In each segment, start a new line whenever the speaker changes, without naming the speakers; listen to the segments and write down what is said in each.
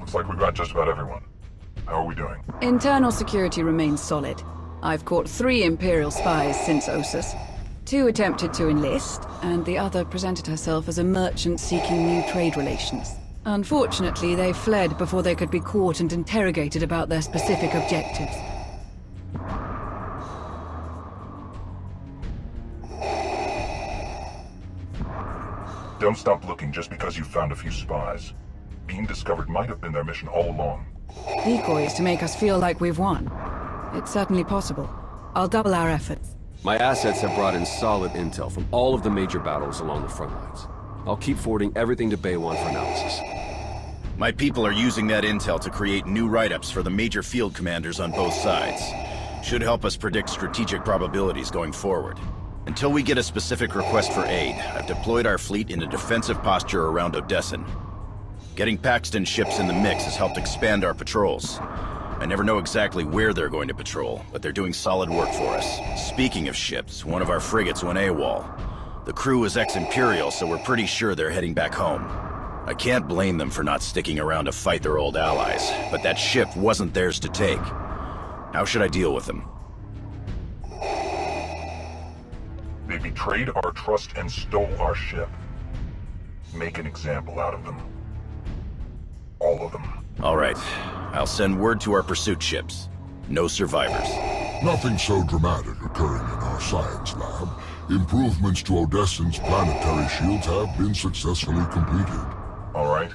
Looks like we've got just about everyone. How are we doing?
Internal security remains solid. I've caught 3 Imperial spies since Ossus. 2 attempted to enlist, and the other presented herself as a merchant seeking new trade relations. Unfortunately, they fled before they could be caught and interrogated about their specific objectives.
Don't stop looking just because you found a few spies. Being discovered might have been their mission all along.
Decoys to make us feel like we've won. It's certainly possible. I'll double our efforts.
My assets have brought in solid intel from all of the major battles along the front lines. I'll keep forwarding everything to Baywan for analysis.
My people are using that intel to create new write-ups for the major field commanders on both sides. Should help us predict strategic probabilities going forward. Until we get a specific request for aid, I've deployed our fleet in a defensive posture around Odessin. Getting Paxton ships in the mix has helped expand our patrols. I never know exactly where they're going to patrol, but they're doing solid work for us. Speaking of ships, one of our frigates went AWOL. The crew is ex-Imperial, so we're pretty sure they're heading back home. I can't blame them for not sticking around to fight their old allies, but that ship wasn't theirs to take. How should I deal with them?
They betrayed our trust and stole our ship. Make an example out of them. All of them.
All right. I'll send word to our pursuit ships. No survivors.
Nothing so dramatic occurring in our science lab. Improvements to Odessin's planetary shields have been successfully completed.
All right.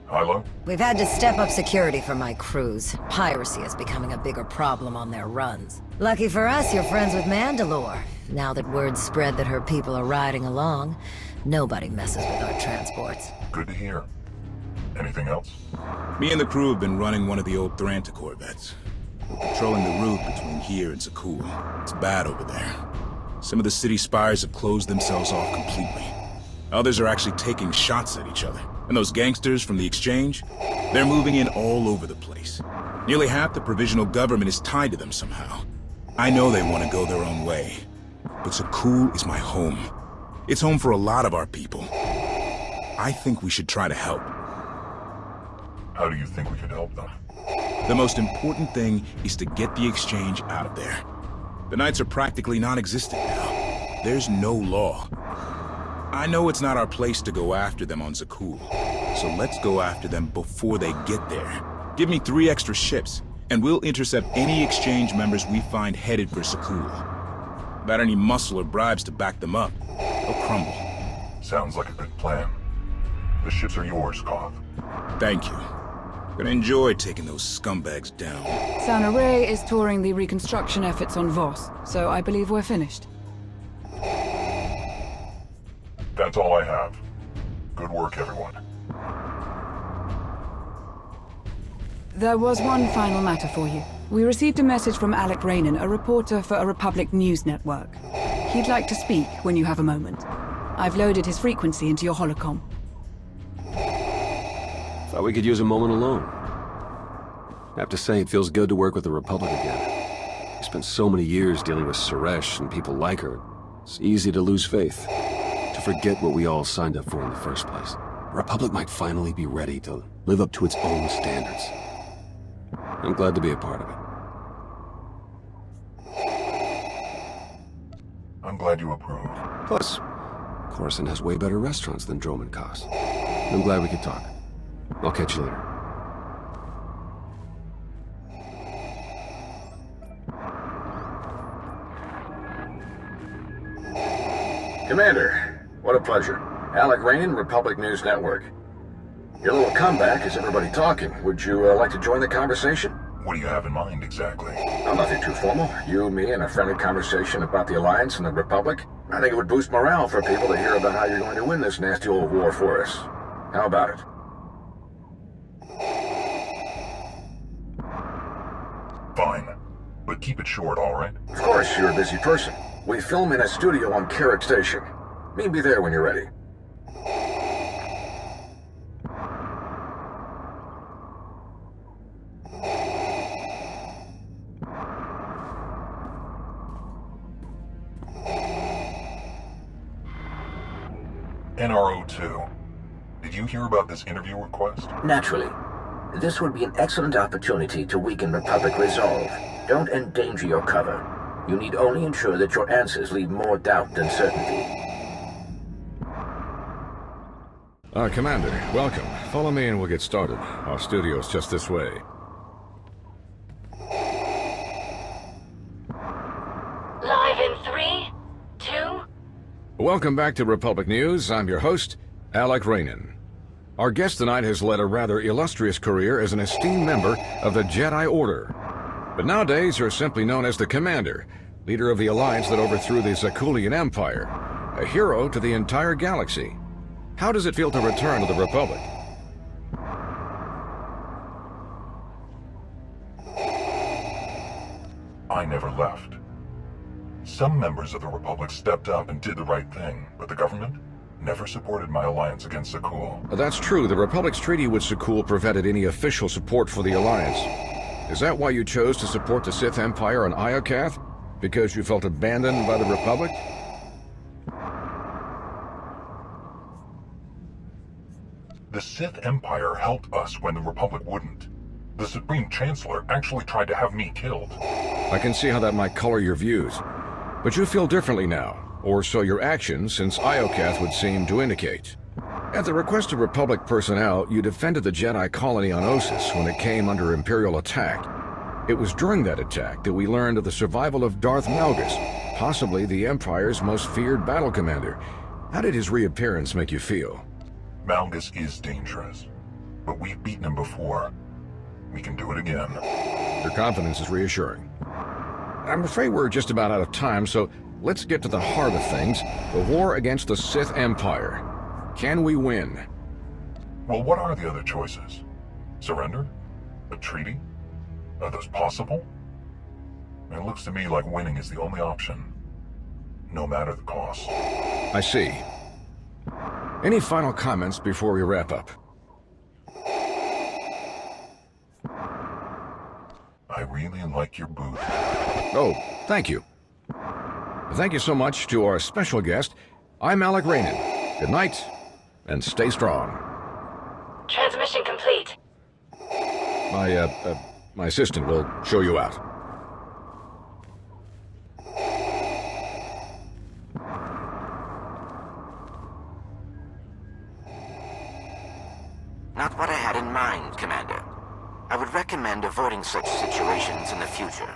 Hilo?
We've had to step up security for my crews. Piracy is becoming a bigger problem on their runs. Lucky for us, you're friends with Mandalore. Now that word's spread that her people are riding along, nobody messes with our transports.
Good to hear. Anything else?
Me and the crew have been running one of the old Thranta corvettes. We're patrolling the route between here and Sakul. It's bad over there. Some of the city spies have closed themselves off completely. Others are actually taking shots at each other. And those gangsters from the exchange? They're moving in all over the place. Nearly half the provisional government is tied to them somehow. I know they want to go their own way. But Sakul is my home. It's home for a lot of our people. I think we should try to help.
How do you think we could help them?
The most important thing is to get the exchange out of there. The Knights are practically non-existent now. There's no law. I know it's not our place to go after them on Zakul, so let's go after them before they get there. Give me 3 extra ships, and we'll intercept any exchange members we find headed for Sakul. Without any muscle or bribes to back them up, they'll crumble.
Sounds like a good plan. The ships are yours, Koth.
Thank you. Gonna enjoy taking those scumbags down.
Sana Ray is touring the reconstruction efforts on Voss, so I believe we're finished.
That's all I have. Good work, everyone.
There was one final matter for you. We received a message from Alec Rainan, a reporter for a Republic news network. He'd like to speak when you have a moment. I've loaded his frequency into your holocom.
Thought we could use a moment alone. I have to say, it feels good to work with the Republic again. We spent so many years dealing with Suresh and people like her. It's easy to lose faith, to forget what we all signed up for in the first place. The Republic might finally be ready to live up to its own standards. I'm glad to be a part of it.
I'm glad you approve.
Plus, Coruscant has way better restaurants than Droman Kos. I'm glad we could talk. I'll catch you later.
Commander, what a pleasure. Alec Rainan, Republic News Network. Your little comeback has everybody talking. Would you like to join the conversation?
What do you have in mind, exactly?
Oh, nothing too formal. You, me, and a friendly conversation about the Alliance and the Republic. I think it would boost morale for people to hear about how you're going to win this nasty old war for us. How about it?
Fine. But keep it short, all right?
Of course, you're a busy person. We film in a studio on Carrick Station. Meet me there when you're ready.
NRO2. Did you hear about this interview request?
Naturally. This would be an excellent opportunity to weaken Republic resolve. Don't endanger your cover. You need only ensure that your answers leave more doubt than certainty.
Commander, welcome. Follow me and we'll get started. Our studio's just this way.
Live in 3, 2...
Welcome back to Republic News. I'm your host, Alec Rainon. Our guest tonight has led a rather illustrious career as an esteemed member of the Jedi Order. But nowadays you're simply known as the Commander, leader of the alliance that overthrew the Zakulian Empire, a hero to the entire galaxy. How does it feel to return to the Republic?
I never left. Some members of the Republic stepped up and did the right thing, but the government never supported my alliance against Zakul.
That's true. The Republic's treaty with Zakul prevented any official support for the alliance. Is that why you chose to support the Sith Empire on Iokath? Because you felt abandoned by the Republic?
The Sith Empire helped us when the Republic wouldn't. The Supreme Chancellor actually tried to have me killed.
I can see how that might color your views. But you feel differently now, or so your actions since Iokath would seem to indicate. At the request of Republic personnel, you defended the Jedi colony on Ossus when it came under Imperial attack. It was during that attack that we learned of the survival of Darth Malgus, possibly the Empire's most feared battle commander. How did his reappearance make you feel?
Malgus is dangerous, but we've beaten him before. We can do it again.
Your confidence is reassuring. I'm afraid we're just about out of time, so let's get to the heart of things. The war against the Sith Empire. Can we win?
Well, what are the other choices? Surrender? A treaty? Are those possible? It looks to me like winning is the only option, no matter the cost.
I see. Any final comments before we wrap up?
I really like your boot.
Oh, thank you. Thank you so much to our special guest. I'm Alec Rainon. Good night, and stay strong.
Transmission complete.
My assistant will show you out.
Not what I had in mind, Commander. I would recommend avoiding such situations in the future.